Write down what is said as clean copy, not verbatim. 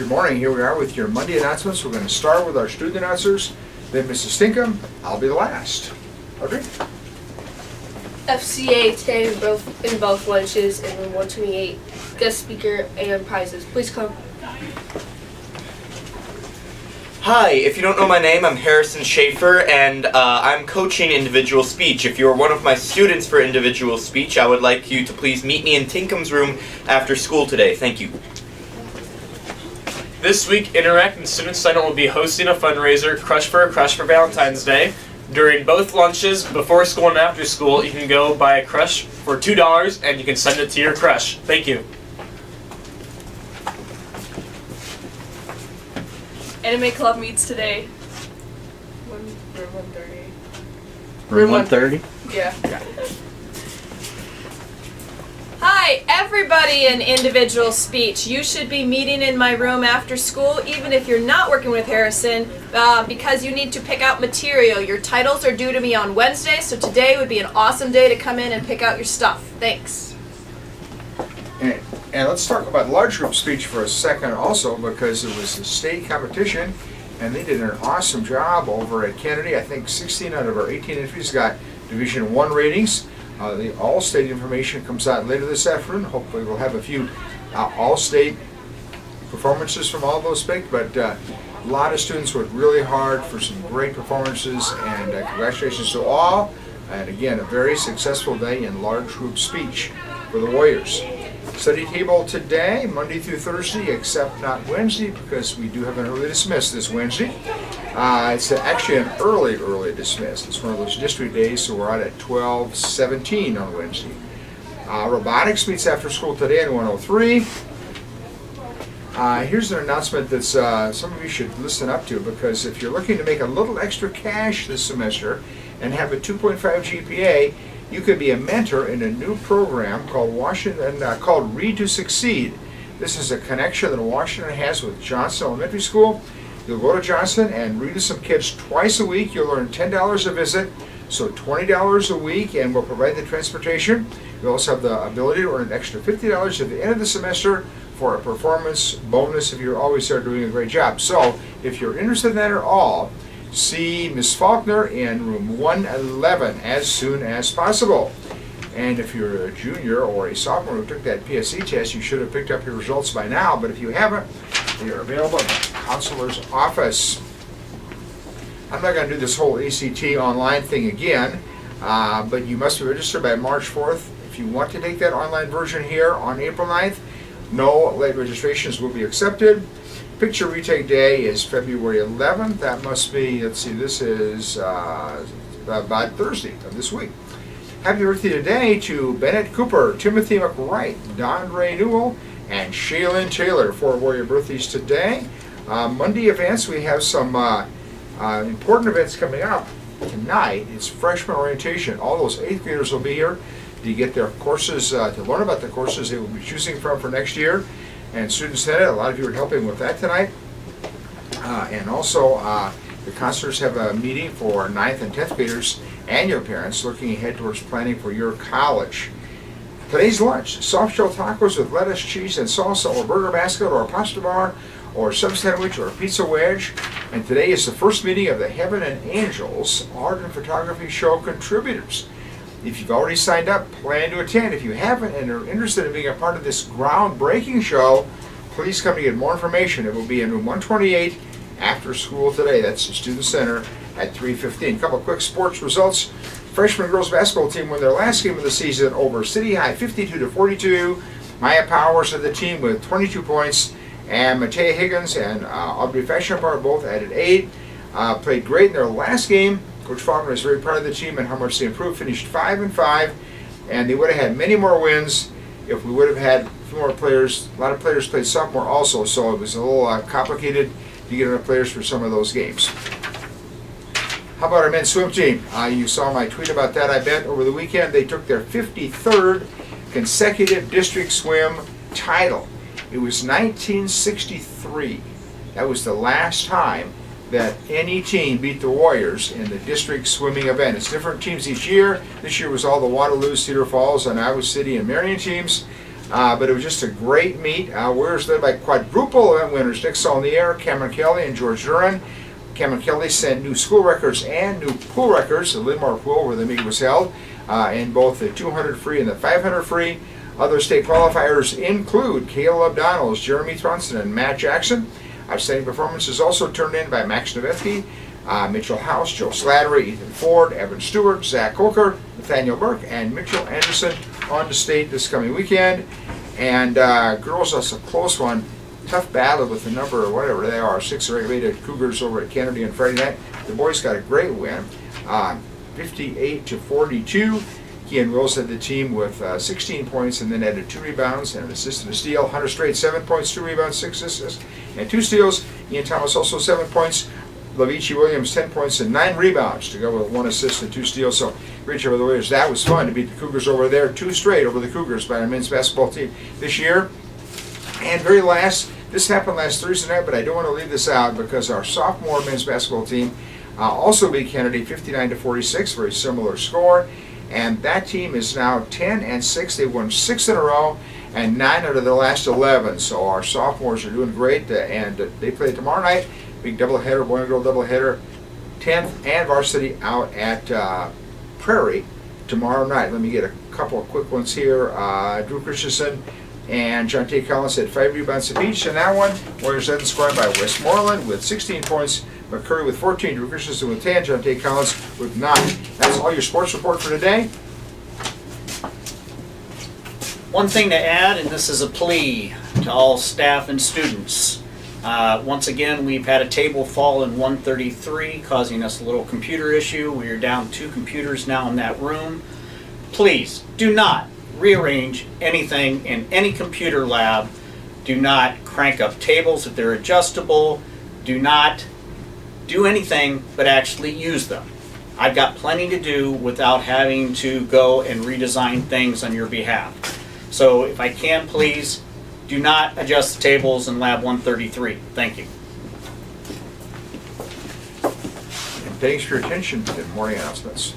Good morning. Here we are with your Monday announcements. We're going to start with our student announcers, then Mrs. Stinkham. I'll be the last. Audrey? FCA today in both lunches in room 128. Guest speaker and prizes. Please come. Hi, if you don't know my name, I'm Harrison Schaefer, and I'm coaching individual speech. If you're one of my students for individual speech, I would like you to please meet me in Tinkham's room after school today. Thank you. This week, Interact and Student Center will be hosting a fundraiser, Crush for a Crush for Valentine's Day. During both lunches, before school and after school, you can go buy a crush for $2 and you can send it to your crush. Thank you. Anime Club meets today. Room 130. Room 130? Yeah. Hi, everybody in individual speech. You should be meeting in my room after school, even if you're not working with Harrison, because you need to pick out material. Your titles are due to me on Wednesday, so today would be an awesome day to come in and pick out your stuff. Thanks. And let's talk about large group speech for a second also, because it was a state competition and they did an awesome job over at Kennedy. I think 16 out of our 18 entries got Division I ratings. The all-state information comes out later this afternoon. Hopefully we'll have a few all-state performances from all those picked, but a lot of students worked really hard for some great performances, and congratulations to all. And again, a very successful day in large group speech for the Warriors. Study table today, Monday through Thursday, except not Wednesday, because we do have an early dismiss this Wednesday. It's actually an early dismiss. It's one of those district days, so we're out at 12:17 on Wednesday. Robotics meets after school today in 103. Here's an announcement that some of you should listen up to, because if you're looking to make a little extra cash this semester and have a 2.5 GPA, you could be a mentor in a new program called called Read to Succeed. This is a connection that Washington has with Johnson Elementary School. You'll go to Johnson and read to some kids twice a week. You'll earn $10 a visit, so $20 a week, and we'll provide the transportation. You'll also have the ability to earn an extra $50 at the end of the semester for a performance bonus if you're always there doing a great job. So if you're interested in that at all, see Ms. Faulkner in room 111 as soon as possible. And if you're a junior or a sophomore who took that PSE test, you should have picked up your results by now, but if you haven't, they are available in the counselor's office. I'm not going to do this whole ACT online thing again, but you must be registered by March 4th. If you want to take that online version here on April 9th, no late registrations will be accepted. Picture retake day is February 11th. That must be, let's see, this is about Thursday of this week. Happy birthday today to Bennett Cooper, Timothy McWright, Don Ray Newell, and Shaylin Taylor. 4 Warrior birthdays today. Monday events, we have some important events coming up tonight. It's freshman orientation. All those 8th graders will be here to get their courses, to learn about the courses they will be choosing from for next year. And Student Senate, a lot of you are helping with that tonight. And also, the counselors have a meeting for 9th and 10th graders and your parents looking ahead towards planning for your college. Today's lunch, soft shell tacos with lettuce, cheese, and salsa, or burger basket, or a pasta bar, or sub sandwich, or a pizza wedge. And today is the first meeting of the Heaven and Angels Art and Photography Show contributors. If you've already signed up, plan to attend. If you haven't and are interested in being a part of this groundbreaking show, please come to get more information. It will be in room 128 after school today. That's the Student Center at 3:15. A couple of quick sports results. Freshman girls basketball team won their last game of the season over City High 52-42. Maya Powers led the team with 22 points, and Matea Higgins and Audrey Fashionapart both added 8. Played great in their last game. Coach Faulkner is very proud of the team and how much they improved. Finished 5-5, and they would have had many more wins if we would have had a few more players. A lot of players played sophomore also, so it was a little complicated to get enough players for some of those games. How about our men's swim team? You saw my tweet about that, I bet. Over the weekend, they took their 53rd consecutive district swim title. It was 1963. That was the last time that any team beat the Warriors in the district swimming event. It's different teams each year. This year was all the Waterloo, Cedar Falls, and Iowa City and Marion teams. But it was just a great meet. Warriors led by quadruple event winners Nick Saulnier, Cameron Kelly, and George Duran. Cameron Kelly set new school records and new pool records, the Lidmore Pool where the meet was held, in both the 200 free and the 500 free. Other state qualifiers include Caleb O'Donnell, Jeremy Trunson, and Matt Jackson. Outstanding performances also turned in by Max Novetzky, Mitchell House, Joe Slattery, Ethan Ford, Evan Stewart, Zach Coker, Nathaniel Burke, and Mitchell Anderson on to state this coming weekend. And girls, that's a close one. Tough battle with the number, whatever they are, 6 or 8 rated Cougars over at Kennedy on Friday night. The boys got a great win, 58-42. Kean Wills led the team with 16 points and then added 2 rebounds and an assist and a steal. Hunter Strait 7 points, 2 rebounds, 6 assists, and 2 steals. Ian Thomas also 7 points. Lavici Williams 10 points and 9 rebounds to go with 1 assist and 2 steals. So great job of the Warriors. That was fun to beat the Cougars over there 2 straight over the Cougars by our men's basketball team this year. And very last, this happened last Thursday night, but I don't want to leave this out because our sophomore men's basketball team also beat Kennedy 59-46, very similar score. And that team is now 10-6. They won 6 in a row and 9 out of the last 11. So our sophomores are doing great, and they play tomorrow night. Big doubleheader, boy and girl doubleheader, 10th and varsity out at Prairie tomorrow night. Let me get a couple of quick ones here. Drew Christensen and John T. Collins had 5 rebounds apiece in that one. Warriors led in scoring by Westmoreland with 16 points, McCurry with 14, Drew Christensen with 10, John T. Collins with 9. That's all your sports report for today. One thing to add, and this is a plea to all staff and students. Once again, we've had a table fall in 133, causing us a little computer issue. We are down 2 computers now in that room. Please do not rearrange anything in any computer lab. Do not crank up tables if they're adjustable. Do not do anything but actually use them. I've got plenty to do without having to go and redesign things on your behalf. So if I can, please do not adjust the tables in lab 133. Thank you. And thanks for your attention to the morning announcements.